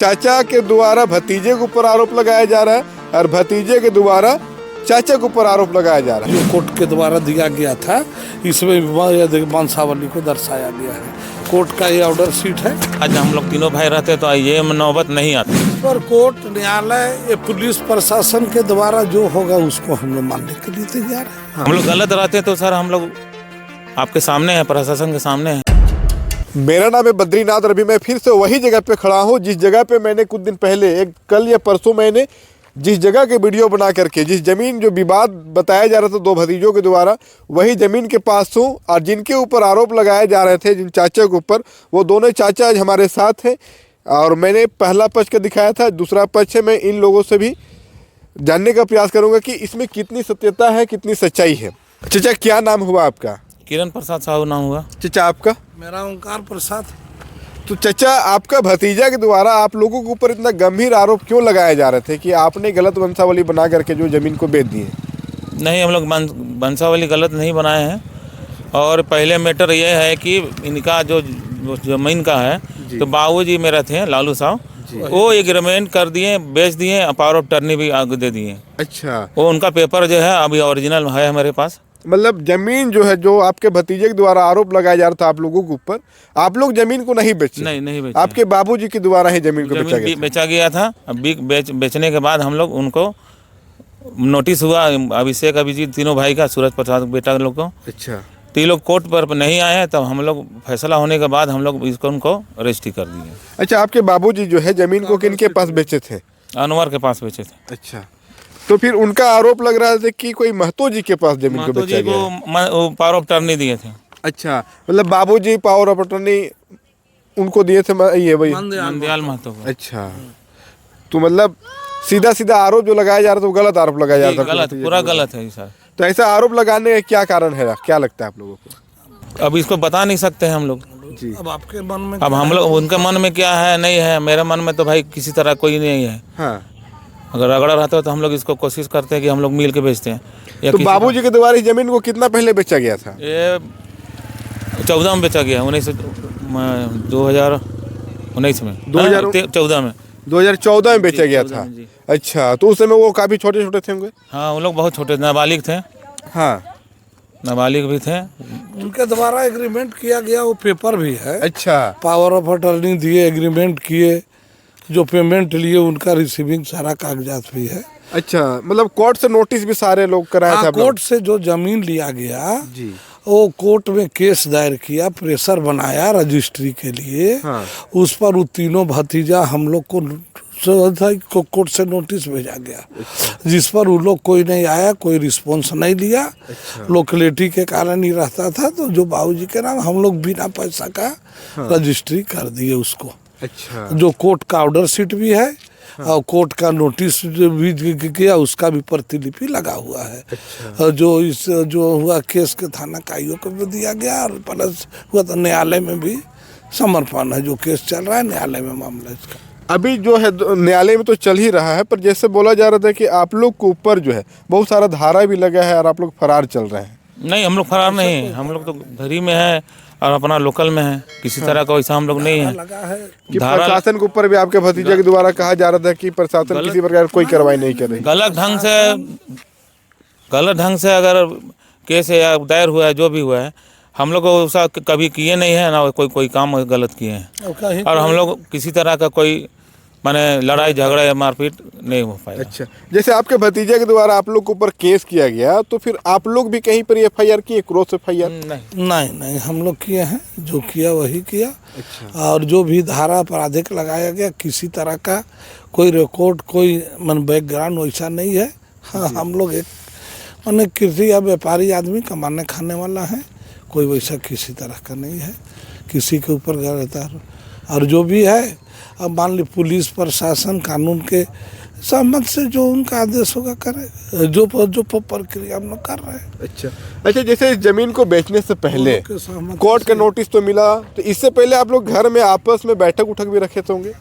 चाचा के द्वारा भतीजे के ऊपर आरोप लगाया जा रहा है और भतीजे के द्वारा चाचा के ऊपर आरोप लगाया जा रहा है। जो कोर्ट के द्वारा दिया गया था इसमें वंशावली को दर्शाया गया है। कोर्ट का ये ऑर्डर शीट है। आज हम लोग तीनों भाई रहते तो ये नौबत नहीं आती। पर कोर्ट न्यायालय ये पुलिस प्रशासन के द्वारा जो होगा उसको हम लोग मानने के लिए तैयार है। हम लोग गलत रहते तो सर हम लोग आपके सामने है, प्रशासन के सामने है। मेरा नाम है बद्रीनाथ और अभी मैं फिर से वही जगह पे खड़ा हूँ जिस जगह पे मैंने कुछ दिन पहले कल या परसों मैंने जिस जगह के वीडियो बना करके जिस जमीन जो विवाद बताया जा रहा था दो भतीजों के द्वारा, वही जमीन के पास हूँ और जिनके ऊपर आरोप लगाए जा रहे थे जिन चाचा के ऊपर, वो दोनों चाचा आज हमारे साथ हैं। और मैंने पहला पक्ष का दिखाया था, दूसरा पक्ष है। मैं इन लोगों से भी जानने का प्रयास करूँगा कि इसमें कितनी सत्यता है, कितनी सच्चाई है। चाचा क्या नाम हुआ आपका? किरण प्रसाद साहू नाम हुआ। चाचा आपका? मेरा ओंकार प्रसाद। तो चाचा आपका भतीजा के द्वारा आप लोगों के ऊपर इतना गंभीर आरोप क्यों लगाए जा रहे थे कि आपने गलत वंशावली बना करके जो ज़मीन को बेच दी है? नहीं, हम लोग वंशावली गलत नहीं बनाए हैं। और पहले मैटर ये है कि इनका जो ज़मीन का है तो बाबूजी मेरे थे लालू साहब, वो एग्रीमेंट कर दिए, बेच दिए, पावर ऑफ टर्नी भी आगे दे दिए। अच्छा, वो उनका पेपर जो है अभी ओरिजिनल है हमारे पास। मतलब जमीन जो है जो आपके भतीजे के द्वारा आरोप लगाया जा रहा था आप लोगों के ऊपर, आप लोग जमीन को नहीं बेचे? नहीं बेचे। आपके बाबूजी के द्वारा ही जमीन को बेचा गया था। बेचने के बाद हम लोग उनको नोटिस हुआ, अभिषेक अभिजीत तीनों भाई का, सूरज प्रसाद बेटा लोग को। अच्छा, तो ये लोग कोर्ट पर नहीं आए, तब हम लोग फैसला होने के बाद हम लोग इसको उनको अरेस्ट ही कर दिए। अच्छा, आपके बाबूजी जो है जमीन को किनके पास बेचे थे? अनवर के पास बेचे थे। अच्छा, तो फिर उनका आरोप लग रहा था कि कोई महतो जी के पास जमीन को बेचा गया है। पावर ऑफ टर्नी दिए थे। अच्छा, मतलब बाबूजी पावर ऑफ अटर्नी उनको दिए थे ये वही मंदियाल महतो को। अच्छा, तो मतलब सीधा सीधा आरोप जो लगाया जा रहा था वो गलत आरोप लगाया जा रहा था? गलत, पूरा गलत है सर। तो ऐसा आरोप लगाने का क्या कारण है, क्या लगता है आप लोगों को? अब इसको बता नहीं सकते हैं हम लोग जी। अब आपके मन में, अब हम लोग, उनके मन में क्या है नहीं है, मेरे मन में तो भाई किसी तरह कोई नहीं है। हाँ, अगर रगड़ा रहता है तो हम लोग इसको कोशिश करते हैं कि हम लोग मिल के बेचते हैं। तो बाबूजी के द्वारा इस जमीन को कितना पहले बेचा गया था? ये 14 में बेचा गया, 2019 में, 2014 में, 2014 में बेचा गया था। अच्छा, तो उस समय वो काफी छोटे छोटे थे होंगे? हाँ, वो लोग बहुत छोटे नाबालिग थे। हाँ, नाबालिग भी थे। उनके द्वारा एग्रीमेंट किया गया, वो पेपर भी है। अच्छा, पावर ऑफ अटर्नी दिए, एग्रीमेंट किए, जो पेमेंट लिए उनका रिसीविंग सारा कागजात भी है। अच्छा, मतलब कोर्ट से नोटिस भी सारे लोग कराए थे? कोर्ट से जो जमीन लिया गया जी, वो कोर्ट में केस दायर किया, प्रेशर बनाया रजिस्ट्री के लिए। हाँ। उस पर वो तीनों भतीजा हम लोग को कोर्ट से नोटिस भेजा गया। अच्छा। जिस पर वो लोग कोई नहीं आया, कोई रिस्पॉन्स नहीं लिया। अच्छा। लोकेलिटी के कारण ही रहता था, तो जो बाबूजी के नाम हम लोग बिना पैसा का रजिस्ट्री कर दिए उसको। अच्छा, जो कोर्ट का ऑर्डर शीट भी है। हाँ। और कोर्ट का नोटिस भी किया, उसका भी प्रतिलिपि लगा हुआ है। अच्छा। और जो हुआ केस के थाना काइयो को भी दिया गया, और प्लस हुआ तो न्यायालय में भी समर्पण है। जो केस चल रहा है न्यायालय में मामला इसका अभी जो है न्यायालय में तो चल ही रहा है, पर जैसे बोला जा रहा था कि आप लोग के ऊपर जो है बहुत सारा धारा भी लगा है और आप लोग फरार चल रहे हैं। नहीं, हम लोग फरार नहीं, हम लोग तो घर ही में है और अपना लोकल में है। किसी तरह का वैसा हम लोग नहीं है। कि प्रशासन के ऊपर भी आपके भतीजे के द्वारा कहा जा रहा था कि प्रशासन किसी प्रकार कोई कार्रवाई नहीं कर रही। गलत ढंग से अगर केस या दायर हुआ है, जो भी हुआ है, हम लोग ऐसा कभी किए नहीं है ना, कोई काम गलत किए हैं। और हम लोग किसी तरह का कोई माने लड़ाई झगड़ा या मारपीट नहीं हो पाया। अच्छा, जैसे आपके भतीजे के द्वारा आप लोग के ऊपर केस किया गया, तो फिर आप लोग भी कहीं पर FIR किए, क्रॉस FIR? नहीं, हम लोग किए हैं, जो किया वही किया। अच्छा। और जो भी धारा आपराधिक लगाया गया, किसी तरह का कोई रिकॉर्ड, कोई बैकग्राउंड वैसा नहीं है। हाँ, हम लोग एक माने कृषि या व्यापारी आदमी, कमाने खाने वाला है, कोई वैसा किसी तरह का नहीं है किसी के ऊपर गलत। और जो भी है, अब मान ली पुलिस प्रशासन कानून के सहमत से जो उनका आदेश होगा करे, जो प्रक्रिया हम लोग कर रहे हैं। अच्छा, जैसे इस जमीन को बेचने से पहले कोर्ट का नोटिस तो मिला, तो इससे पहले आप लोग घर में आपस में बैठक उठक भी रखे होंगे?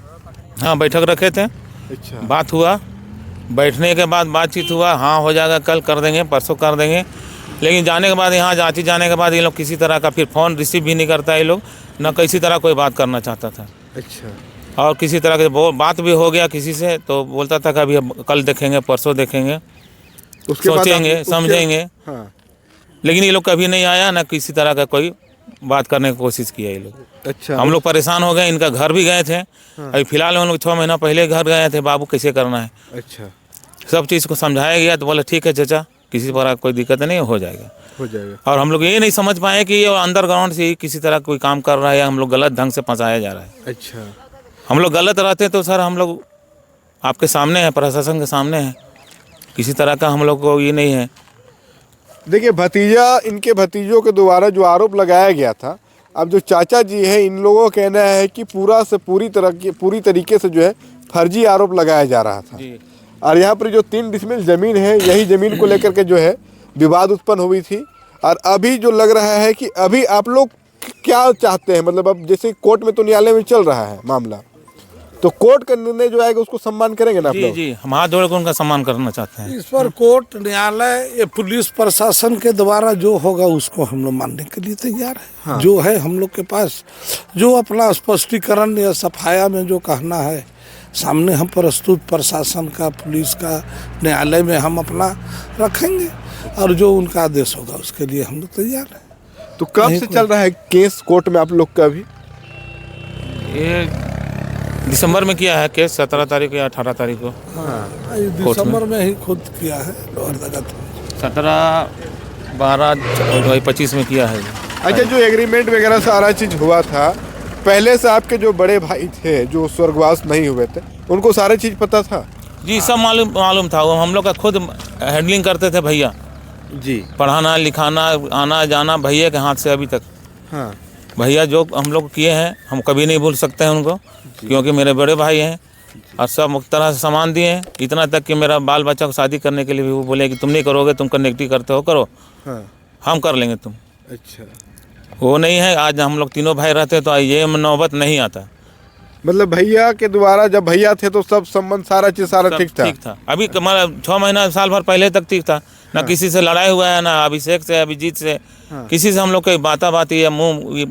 हाँ, बैठक रखे थे। अच्छा, बात हुआ, बैठने के बाद बातचीत हुआ, हाँ हो जाएगा, कल कर देंगे, परसों कर देंगे। लेकिन जाने के बाद, यहाँ जाने के बाद ये लोग किसी तरह का फिर फ़ोन रिसीव भी नहीं करता, ये लोग ना किसी तरह कोई बात करना चाहता था। अच्छा, और किसी तरह के बात भी हो गया किसी से तो बोलता था कि अभी कल देखेंगे, परसों देखेंगे, उसके बाद सोचेंगे, समझेंगे। हाँ। लेकिन ये लोग कभी नहीं आया, ना किसी तरह का कोई बात करने की कोशिश किया ये लोग। अच्छा। हम लोग परेशान हो गए, इनका घर भी गए थे। अभी फिलहाल हम लोग 6 महीना पहले घर गए थे, बाबू कैसे करना है। अच्छा, सब चीज़ को समझाया गया तो बोले ठीक है चाचा, किसी तरह कोई दिक्कत नहीं, हो जाएगा। हो जाएगा। और हम लोग ये नहीं समझ पाए कि ये अंडरग्राउंड से ही किसी तरह कोई काम कर रहा है या हम लोग गलत ढंग से फंसाया जा रहा है। अच्छा, हम लोग गलत रहते तो सर हम लोग आपके सामने हैं, प्रशासन के सामने हैं, किसी तरह का हम लोग को ये नहीं है। देखिए भतीजा, इनके भतीजों के द्वारा जो आरोप लगाया गया था, अब जो चाचा जी है इन लोगों का कहना है कि पूरी तरीके से जो है फर्जी आरोप लगाया जा रहा था। और यहाँ पर जो 3 डिसमिल ज़मीन है, यही ज़मीन को लेकर के जो है विवाद उत्पन्न हुई थी। और अभी जो लग रहा है कि अभी आप लोग क्या चाहते हैं, मतलब अब जैसे कोर्ट में तो न्यायालय में चल रहा है मामला, तो कोर्ट का निर्णय जो आएगा उसको सम्मान करेंगे ना आप लोग? जी, हम हाथ जोड़ कर उनका सम्मान करना चाहते हैं। इस पर कोर्ट, न्यायालय, ये पुलिस प्रशासन के द्वारा जो होगा उसको हम लोग मानने के लिए तैयार है। हाँ। जो है हम लोग के पास जो अपना स्पष्टीकरण या सफाया में जो कहना है सामने हम प्रस्तुत, प्रशासन का, पुलिस का, न्यायालय में हम अपना रखेंगे और जो उनका आदेश होगा उसके लिए हम लोग तैयार हैं। तो कब से चल रहा है केस कोर्ट में आप लोग का? अभी ये दिसंबर में किया है केस, 17 तारीख या 18 तारीख को। हाँ, दिसंबर में ही खुद किया है लोअर अदालत। 17, 12, 25 में किया है। अच्छा, जो एग्रीमेंट वगैरह सारा चीज़ हुआ था, पहले से आपके जो बड़े भाई थे जो स्वर्गवास नहीं हुए थे, उनको सारी चीज़ पता था? जी, सब मालूम था। वो हम लोग का खुद हैंडलिंग करते थे भैया जी। पढ़ाना लिखाना आना जाना भैया के हाथ से अभी तक। हाँ। भैया जो हम लोग किए हैं हम कभी नहीं भूल सकते हैं उनको, क्योंकि मेरे बड़े भाई हैं और सब मुख्त तरह से सामान दिए हैं। इतना तक कि मेरा बाल बच्चा को शादी करने के लिए भी वो बोले कि तुम नहीं करोगे, तुम कनेक्टिंग करते हो, करो। हाँ। हम कर लेंगे तुम। अच्छा, वो नहीं है। आज हम लोग तीनों भाई रहते तो ये नौबत नहीं आता। मतलब भैया के द्वारा जब भैया थे तो सब संबंध सारा चीज सारा ठीक था? अभी 6 महीना साल भर पहले तक ठीक था। ना किसी से लड़ाई हुआ है, ना अभिषेक से, अभिजीत से, किसी से हम लोग कोई बाती या मुंह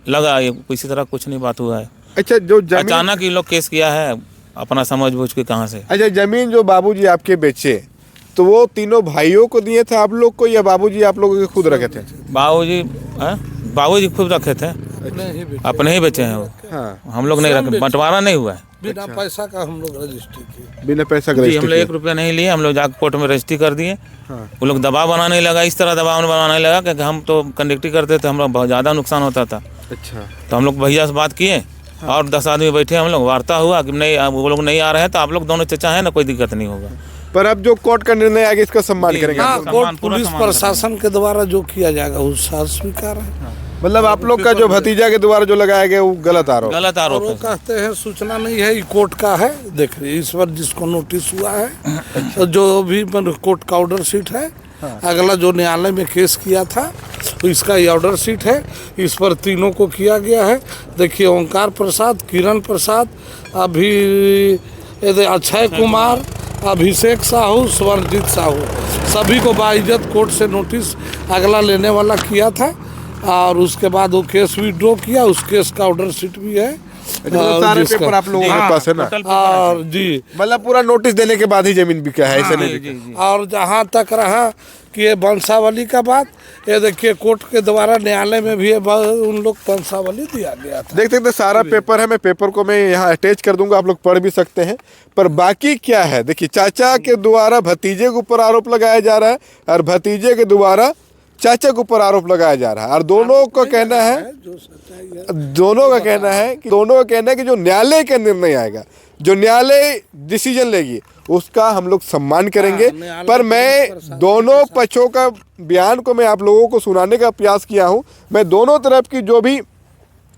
लगा, ये किसी तरह कुछ नहीं बात हुआ है। अच्छा, जो जमीन अचानक ये लोग केस किया है अपना समझ बूझ के कहाँ से। अच्छा, जमीन जो बाबूजी आपके बेचे तो वो तीनों भाइयों को दिए थे आप लोग को, या बाबूजी आप लोगों के खुद रखे थे? बाबूजी खुद रखे थे, अपने ही बेचे हैं वो। हाँ। हम लोग नहीं रखे, बंटवारा नहीं हुआ है। बिना पैसा का हम लोग रजिस्ट्री किए। बिना पैसा का हम लोग 1 रुपया नहीं लिए, हम लोग जाकर कोर्ट में रजिस्ट्री कर दिए। वो लोग दबाव बनाने लगा, इस तरह दबाव बनाने लगा कि हम तो कंडक्टिंग करते थे, हम लोग बहुत ज़्यादा नुकसान होता था। अच्छा। तो हम लोग भैया से बात किए और 10 आदमी बैठे, हम लोग वार्ता हुआ कि नहीं वो लोग नहीं आ रहे हैं तो आप लोग दोनों चचा हैं ना, कोई दिक्कत नहीं होगा। पर अब जो कोर्ट का निर्णय आएगा इसका सम्मान करेंगे? हाँ, कोर्ट पुलिस प्रशासन के द्वारा जो किया जाएगा उसका स्वीकार है। मतलब आप लोग का जो भतीजा के द्वारा जो लगाया गया वो गलत आरोप वो कहते हैं सूचना नहीं है, ये कोर्ट का है। देख रही इस पर जिसको नोटिस हुआ है तो जो भी कोर्ट का ऑर्डर शीट है, अगला जो न्यायालय में केस किया था तो इसका ये ऑर्डर शीट है। इस पर तीनों को किया गया है। देखिए, ओंकार प्रसाद, किरण प्रसाद, अक्षय कुमार, अभिषेक साहू, स्वर्णजीत साहू, सभी को बाइज्जत कोर्ट से नोटिस अगला लेने वाला किया था। और उसके बाद वो केस विड्रॉ किया, उस केस का ऑर्डर शीट भी है। सारे पेपर आप लोगों के पास है ना? और जी, मतलब पूरा नोटिस देने के बाद ही जमीन बिका है, ऐसे नहीं बिका। और जहाँ तक रहा कि ये वंशावली का बात, ये देखिए कोर्ट के द्वारा न्यायालय में भी उन लोग वंशावली दिया गया था। देख सकते सारा पेपर है, मैं पेपर को मैं यहाँ अटैच कर दूंगा, आप लोग पढ़ भी सकते हैं। पर बाकी क्या है, देखिए चाचा के द्वारा भतीजे के ऊपर आरोप लगाया जा रहा है और भतीजे के द्वारा चाचा के ऊपर आरोप लगाया जा रहा है। और दोनों का कहना है कि जो न्यायालय का निर्णय आएगा, जो न्यायालय डिसीजन लेगी, उसका हम लोग सम्मान करेंगे। पर मैं दोनों पक्षों का बयान को मैं आप लोगों को सुनाने का प्रयास किया हूं। मैं दोनों तरफ की जो भी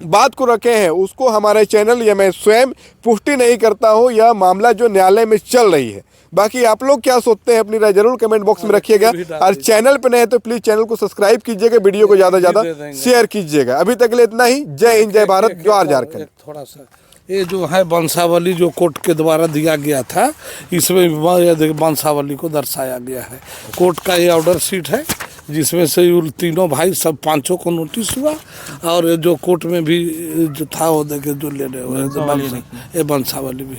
बात को रखे हैं उसको हमारे चैनल या मैं स्वयं पुष्टि नहीं करता हूं। यह मामला जो न्यायालय में चल रही है, बाकी आप लोग क्या सोचते हैं अपनी राय जरूर कमेंट बॉक्स में रखिएगा। और चैनल पे नए हैं तो प्लीज चैनल को सब्सक्राइब कीजिएगा, वीडियो को ज़्यादा शेयर कीजिएगा। अभी तक के लिए इतना ही। जय हिंद, जय भारत, जोहार झारखंड। थोड़ा सा ये जो है वंशावली जो कोर्ट के द्वारा दिया गया था, इसमें वंशावली को दर्शाया गया है। कोर्ट का ये ऑर्डर शीट है, जिसमें से ये तीनों भाई सब पांचों को नोटिस हुआ, और ये जो कोर्ट में भी जो था वो देखे जो ले रहे हुए ये बंसावली भी।